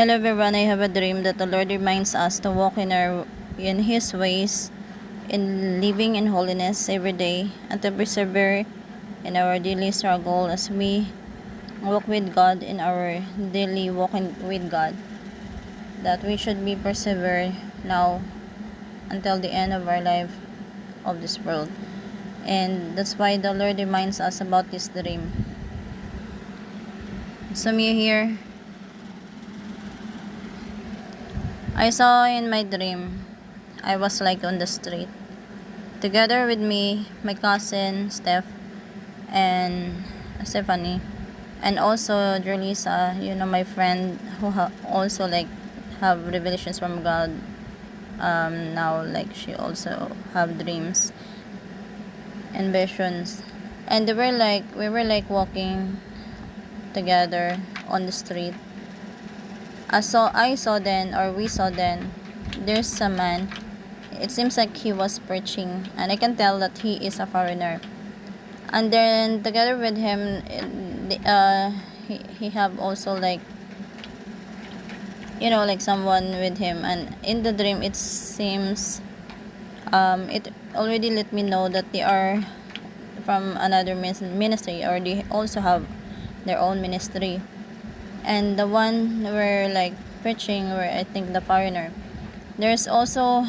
Hello everyone, I have a dream that the Lord reminds us to walk in His ways, in living in holiness every day, and to persevere in our daily struggle as we walk with God in our daily walking with God. That we should be persevere now until the end of our life of this world. And that's why the Lord reminds us about this dream. Some of you here, I saw in my dream, I was like on the street. Together with me, my cousin, Steph, and Stephanie, and also Julissa, my friend who also like have revelations from God. Now like she also have dreams and visions, and we were like walking together on the street. We saw then, there's a man. It seems like he was preaching, and I can tell that he is a foreigner. And then together with him, he have also like like someone with him. And in the dream, it seems it already let me know that they are from another ministry, or they also have their own ministry. And the one were like preaching were, I think, the foreigner. There's also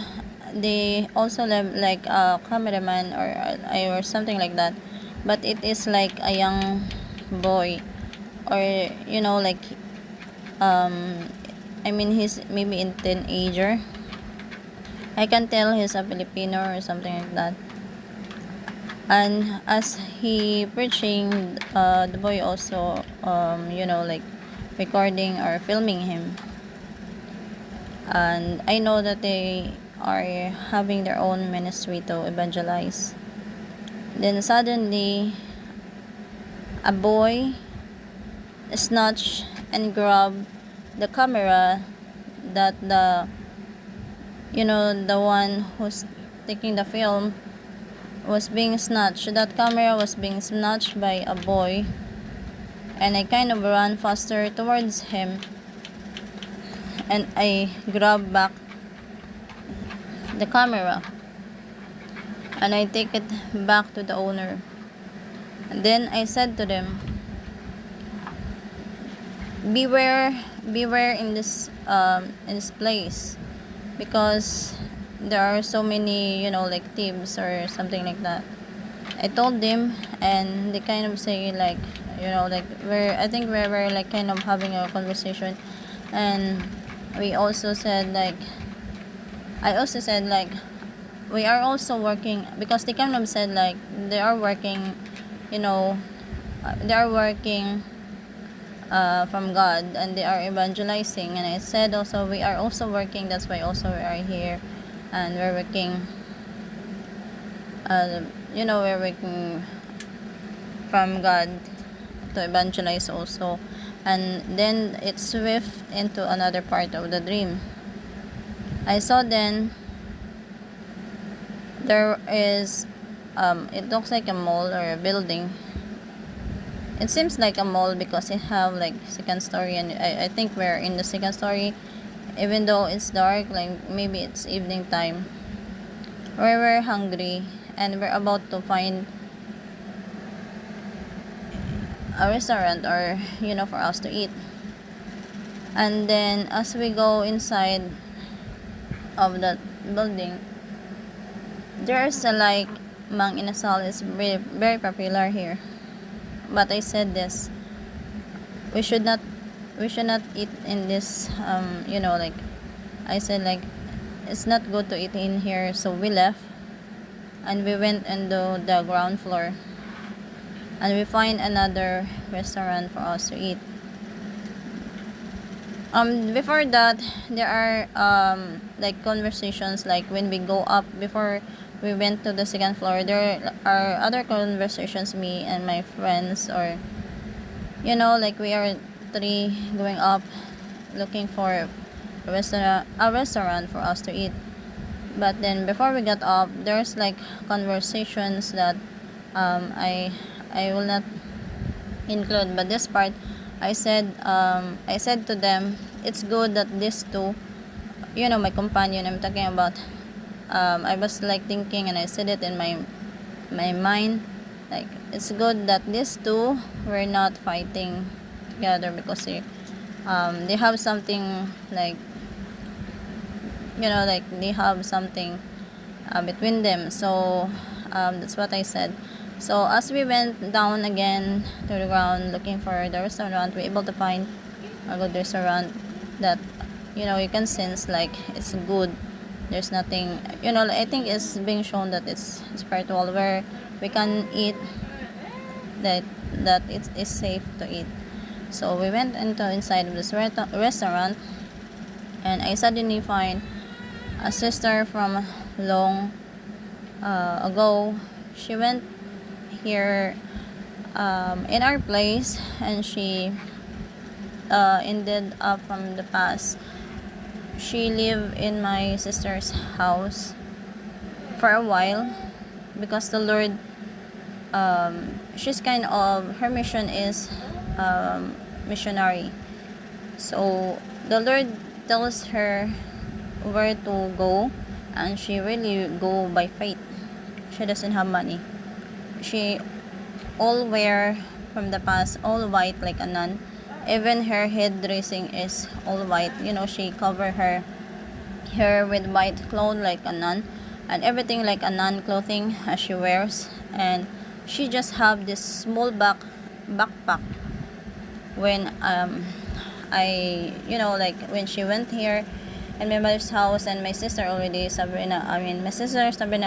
they also have like a cameraman or something like that, but it is like a young boy, or like I mean he's maybe in teenager. I can tell he's a Filipino or something like that. And as he preaching, the boy also like recording or filming him. And I know that they are having their own ministry to evangelize. Then suddenly, a boy snatched and grabbed the camera that the one who's taking the film was being snatched. That camera was being snatched by a boy, and I kind of ran faster towards him, and I grabbed back the camera, and I take it back to the owner. And then I said to them, beware in this place, because there are so many like thieves or something like that. I told them, and they kind of say like like I think we were like kind of having a conversation. And we also said like I also said like we are also working, because they kind of said like they are working they are working from God, and they are evangelizing. And I said also we are also working, that's why also we are here, and we're working we're working from God to evangelize also. And then it swift into another part of the dream. I saw then there is it looks like a mall or a building. It seems like a mall because it have like second story, and I think we're in the second story, even though it's dark, like maybe it's evening time. We were hungry, and we're about to find a restaurant, or for us to eat. And then as we go inside of that building, there's a like Mang Inasal is very, very popular here. But I said this, we should not eat in this like I said like it's not good to eat in here. So we left, and we went into the ground floor, and we find another restaurant for us to eat. Before that, there are like conversations, like when we go up, before we went to the second floor, there are other conversations, me and my friends, or like we are three going up looking for a restaurant for us to eat. But then before we got up, there's like conversations that I will not include, but this part I said to them, it's good that these two, my companion I'm talking about, I was like thinking, and I said it in my mind, like it's good that these two were not fighting together, because they have something like, like they have something between them. So that's what I said. So as we went down again to the ground looking for the restaurant, we were able to find a good restaurant that, you can sense like it's good. There's nothing, I think it's being shown that it's spiritual, where we can eat, that it is safe to eat. So we went into inside of this restaurant, and I suddenly find a sister from long ago. She went here in our place, and she ended up from the past. She lived in my sister's house for a while, because the Lord, she's kind of, her mission is missionary. So the Lord tells her where to go, and she really go by faith. She doesn't have money. She all wear from the past all white like a nun. Even her head dressing is all white. She cover her hair with white cloth like a nun, and everything like a nun clothing as she wears. And she just have this small backpack. When like when she went here in my mother's house, and my sister Sabrina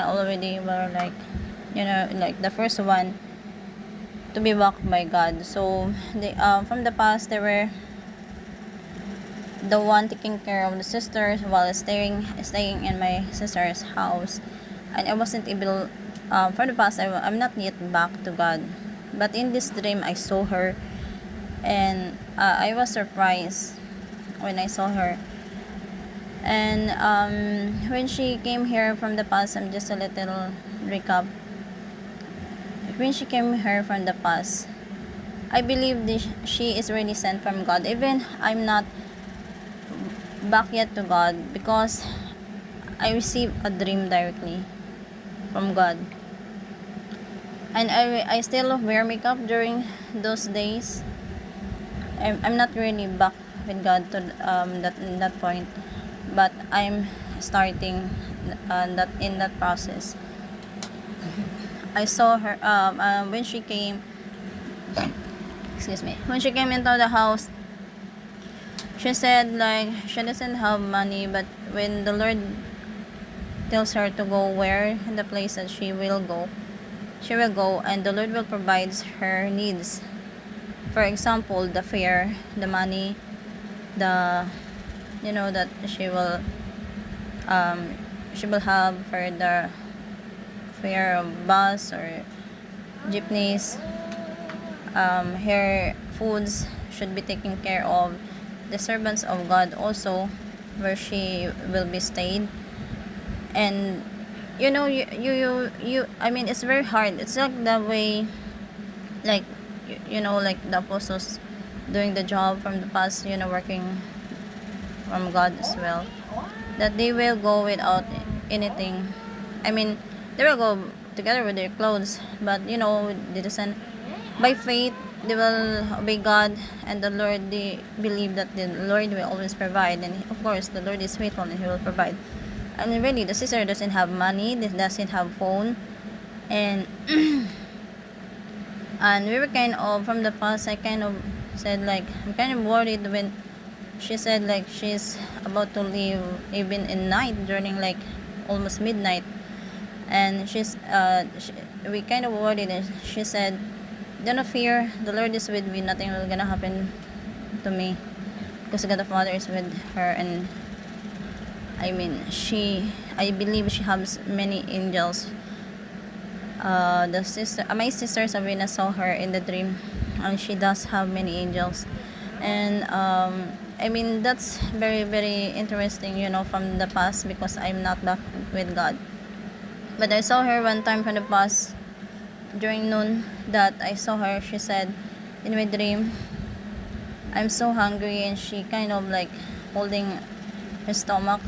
already were like, like the first one to be walked by God. So they, from the past, they were the one taking care of the sisters while staying in my sister's house, and I wasn't able. For the past, I'm not yet back to God, but in this dream I saw her, and I was surprised when I saw her. And when she came here from the past, I'm just a little recap. When she came here from the past, I believe she is really sent from God. Even I'm not back yet to God, because I received a dream directly from God. And I still wear makeup during those days. I'm not really back with God to that point, but I'm starting that in that process. I saw her when she came. Excuse me. When she came into the house, she said like she doesn't have money, but when the Lord tells her to go where in the place that she will go, and the Lord will provide her needs. For example, the fare, the money, the that she will have for the fare of bus or jeepneys. Her foods should be taken care of. The servants of God also, where she will be stayed. And I mean, it's very hard. It's like the way, like like the apostles doing the job from the past, working from God as well, that they will go without anything. I mean, they will go together with their clothes, but they doesn't, by faith they will obey God and the Lord. They believe that the Lord will always provide, and of course the Lord is faithful and He will provide. And really, the sister doesn't have money, doesn't have phone, and and we were kind of, from the past, I kind of said like, I'm kind of worried when she said like she's about to leave even in night, during like almost midnight. And we kind of worried, and she said, do not fear, the Lord is with me, nothing will gonna happen to me, because God the Father is with her. And I mean, I believe she has many angels. My sister Sabrina saw her in the dream, and she does have many angels. And I mean, that's very very interesting, from the past, because I'm not back with God. But I saw her one time from the past during noon, that I saw her. She said in my dream, I'm so hungry, and she kind of like holding her stomach.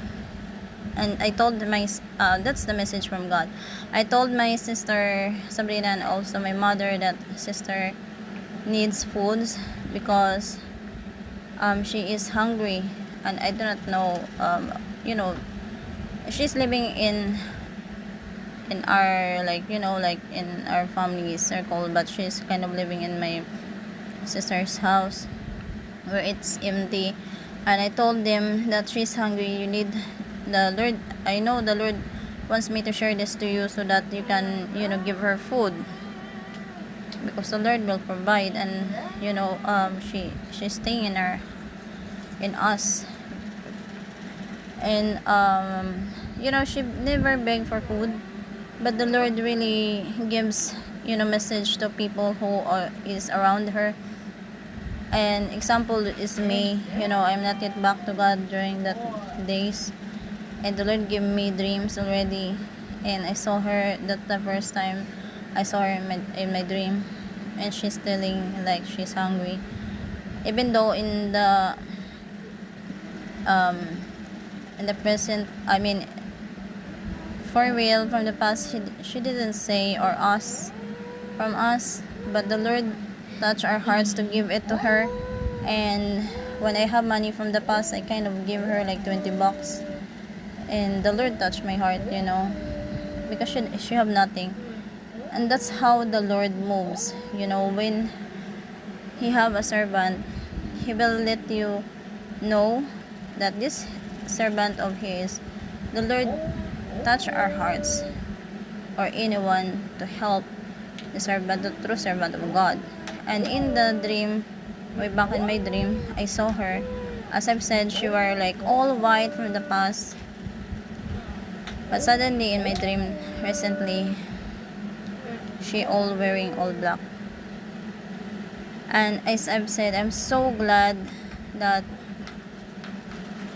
And I told that's the message from God. I told my sister Sabrina and also my mother that sister needs foods because she is hungry, and I do not know, she's living in our, like, like in our family circle, but she's kind of living in my sister's house where it's empty. And I told them that she's hungry. You need the Lord. I know the Lord wants me to share this to you so that you can, give her food, because the Lord will provide. And she's staying in us. And she never begged for food, but the Lord really gives, message to people who is around her. And example is me. I'm not yet back to God during that days, and the Lord gave me dreams already. And I saw her, that the first time I saw her in my dream, and she's telling like she's hungry, even though um in the present, I mean, for real, from the past, she didn't say or ask from us, but the Lord touched our hearts to give it to her. And when I have money from the past, I kind of give her like 20 bucks, and the Lord touched my heart, because she have nothing. And that's how the Lord moves. When he have a servant, he will let you know that this servant of his, the Lord touch our hearts, or anyone to help the servant, the true servant of God. And in the dream, way back in my dream, I saw her. As I've said, she were like all white from the past. But suddenly in my dream recently, she all wearing all black. And as I've said, I'm so glad that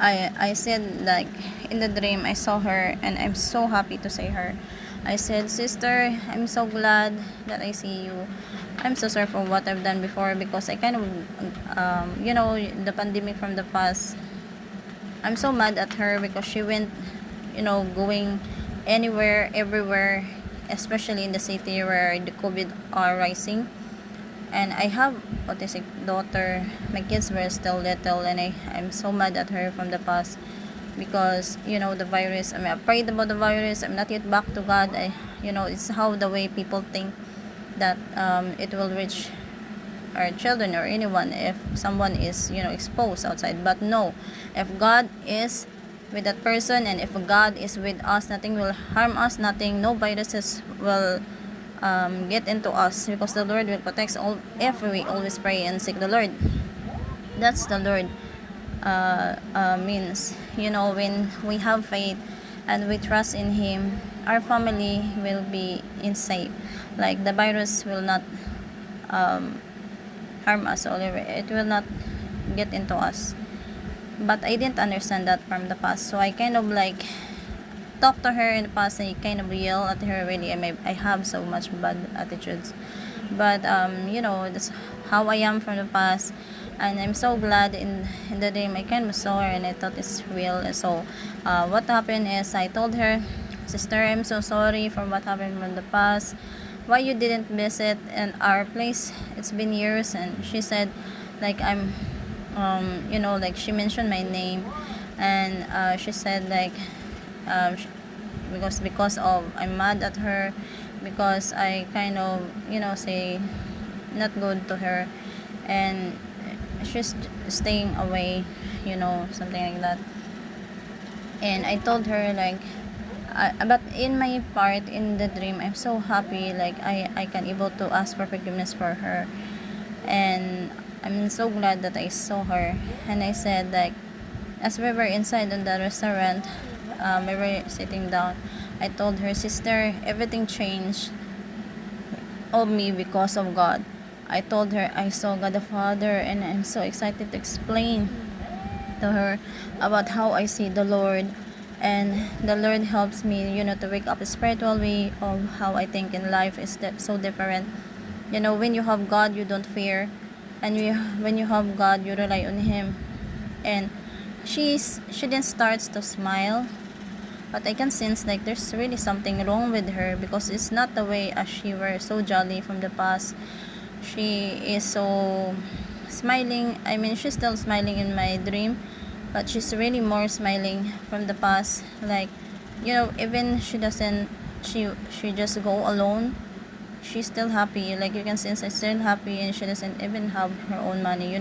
I said, like, in the dream I saw her, and I'm so happy to see her. I said, sister, I'm so glad that I see you. I'm so sorry for what I've done before, because I kind of, the pandemic from the past, I'm so mad at her because she went, going anywhere, everywhere, especially in the city where the COVID are rising. And I have autistic daughter. My kids were still little, and I'm so mad at her from the past because, the virus. I'm afraid about the virus. I'm not yet back to God. It's how the way people think that it will reach our children or anyone if someone is, exposed outside. But no, if God is with that person, and if God is with us, nothing will harm us. Nothing, no viruses will get into us, because the Lord will protect all if we always pray and seek the Lord. That's the Lord means. When we have faith and we trust in Him, our family will be in safe. Like the virus will not harm us, or it will not get into us. But I didn't understand that from the past, so I kind of like talk to her in the past, and kind of yell at her. Really, I have so much bad attitudes, but that's how I am from the past. And I'm so glad in the dream I kind of saw her, and I thought it's real. So what happened is I told her, sister, I'm so sorry for what happened from the past. Why you didn't visit in our place? It's been years. And she said, like, I'm like, she mentioned my name. And she said, like, because of I'm mad at her, because I kind of, say not good to her, and she's staying away, something like that. And I told her, like, but in my part in the dream, I'm so happy, like I can able to ask for forgiveness for her. And I'm so glad that I saw her. And I said, like, as we were inside in the restaurant, we were sitting down, I told her, sister, everything changed of me because of God. I told her I saw God the Father, and I'm so excited to explain to her about how I see the Lord. And the Lord helps me, to wake up a spiritual way of how I think in life is so different. When you have God, you don't fear. And when you have God, you rely on Him. And she then starts to smile, but I can sense like there's really something wrong with her, because it's not the way as she were so jolly from the past. She is so smiling. I mean, she's still smiling in my dream, but she's really more smiling from the past. Like, even she just go alone, she's still happy. Like, you can sense she's still happy, and she doesn't even have her own money.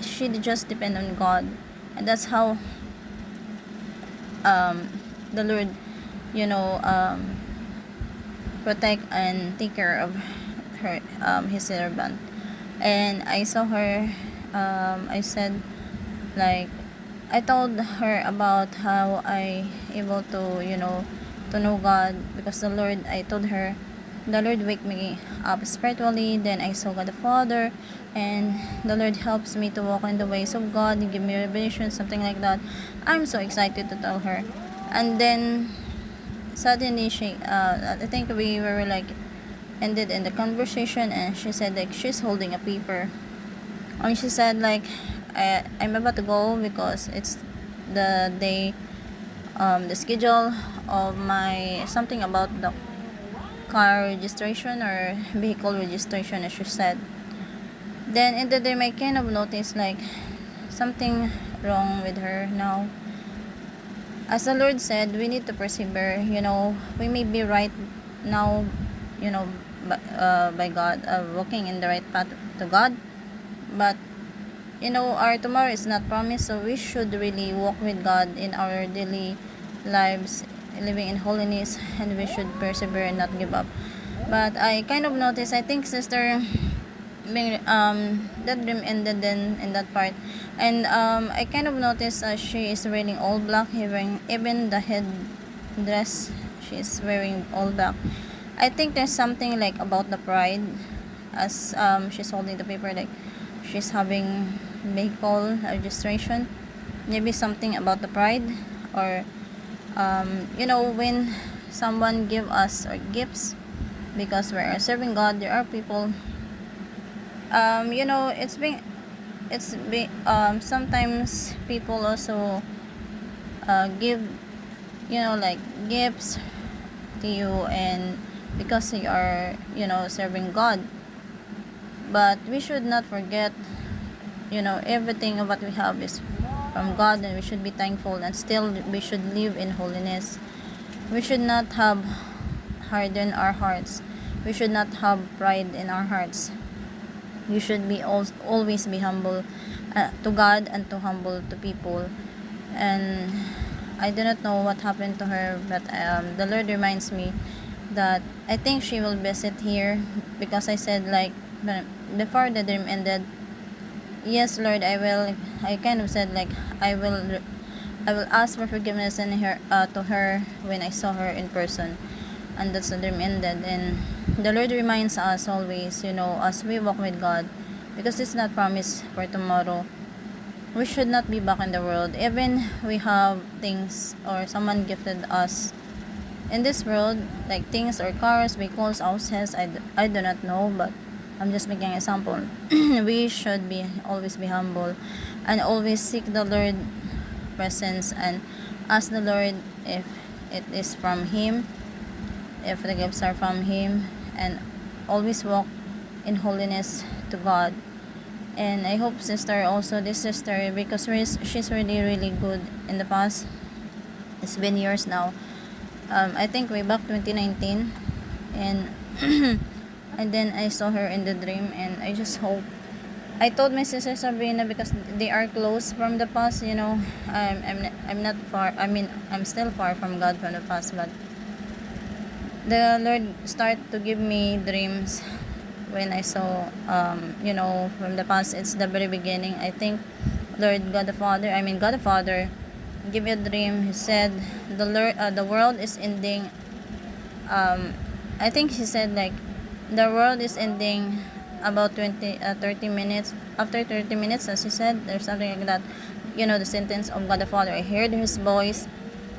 She just depend on God. And that's how the Lord, you know um, protect and take care of her, his servant. And I saw her. I said, like, I told her about how I able to know God, because I told her, the Lord wake me up spiritually, then I saw God the Father, and the Lord helps me to walk in the ways of God, and give me revelation, something like that. I'm so excited to tell her. And then suddenly I think we were like ended in the conversation, and she said like she's holding a paper, and she said like, I'm about to go because it's the day, the schedule of my something about the car registration or vehicle registration, as she said. Then in the dream I kind of noticed like something wrong with her now. As the Lord said, we need to persevere. We may be right now, by God, walking in the right path to God, but our tomorrow is not promised, so we should really walk with God in our daily lives, living in holiness, and we should persevere and not give up. But I kind of noticed, I think sister being that dream ended then in that part. And I kind of noticed she is wearing all black, even the head dress, she is wearing all black. I think there's something like about the pride, as she's holding the paper, like she's having vehicle registration. Maybe something about the pride, or when someone give us or gifts, because we're serving God, there are people, sometimes people also give, like gifts to you, and because you are, serving God. But we should not forget, everything of what we have is from God, and we should be thankful, and still we should live in holiness. We should not have harden our hearts. We should not have pride in our hearts. We should be always be humble to God, and to humble to people. And I do not know what happened to her, but the Lord reminds me that I think she will visit here, because I said like before the dream ended, yes Lord, I kind of said like I will ask for forgiveness in her to her when I saw her in person. And that's the dream ended. And the Lord reminds us always, as we walk with God, because it's not promised for tomorrow. We should not be back in the world. Even we have things, or someone gifted us in this world, like things or cars, vehicles, houses, I do not know, but I'm just making an example. We should always be humble, and always seek the Lord presence, and ask the Lord if it is from Him, if the gifts are from Him, and always walk in holiness to God. And I hope this sister, because she's really really good in the past. It's been years now. I think way back 2019, and and then I saw her in the dream, and I just hope. I told my sister Sabrina, because they are close from the past. I'm not far. I mean, I'm still far from God from the past, but the Lord start to give me dreams when I saw, from the past. It's the very beginning. I think God the Father, give me a dream. He said, the world is ending. I think he said like, the world is ending about 30 minutes. After 30 minutes, as he said, there's something like that. The sentence of God the Father. I heard His voice.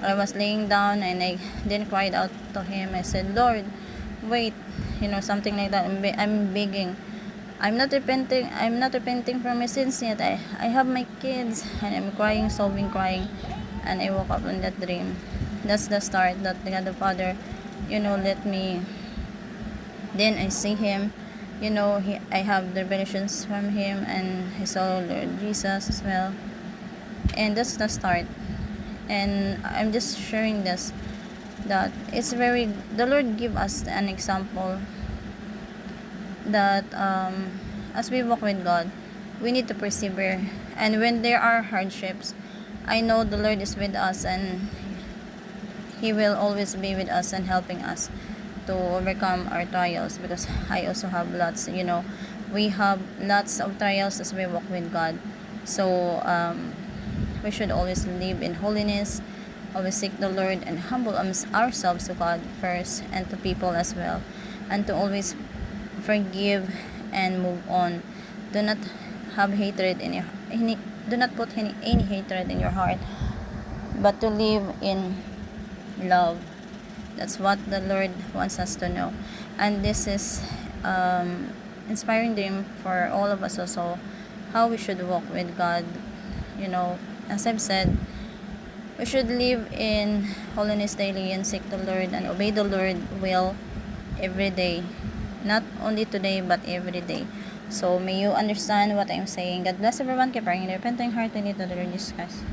I was laying down, and I then cried out to Him. I said, Lord, wait, something like that. I'm begging. I'm not repenting from my sins yet. I have my kids and I'm crying, sobbing, crying, and I woke up in that dream. That's the start that God the Father, let me. Then I see him, I have the revelations from him, and I saw Lord Jesus as well. And that's the start. And I'm just sharing this, that the Lord give us an example that as we walk with God, we need to persevere. And when there are hardships, I know the Lord is with us, and He will always be with us and helping us to overcome our trials, because I also have lots, we have lots of trials as we walk with God. So we should always live in holiness, always seek the Lord, and humble ourselves to God first and to people as well, and to always forgive and move on. Do not have hatred in your do not put any hatred in your heart, but to live in love. That's what the Lord wants us to know. And this is inspiring dream for all of us also, how we should walk with God. As I've said, we should live in holiness daily and seek the Lord and obey the Lord will every day. Not only today, but every day. So may you understand what I'm saying. God bless everyone. Keep praying in a repenting heart. We need to the Lord Jesus Christ.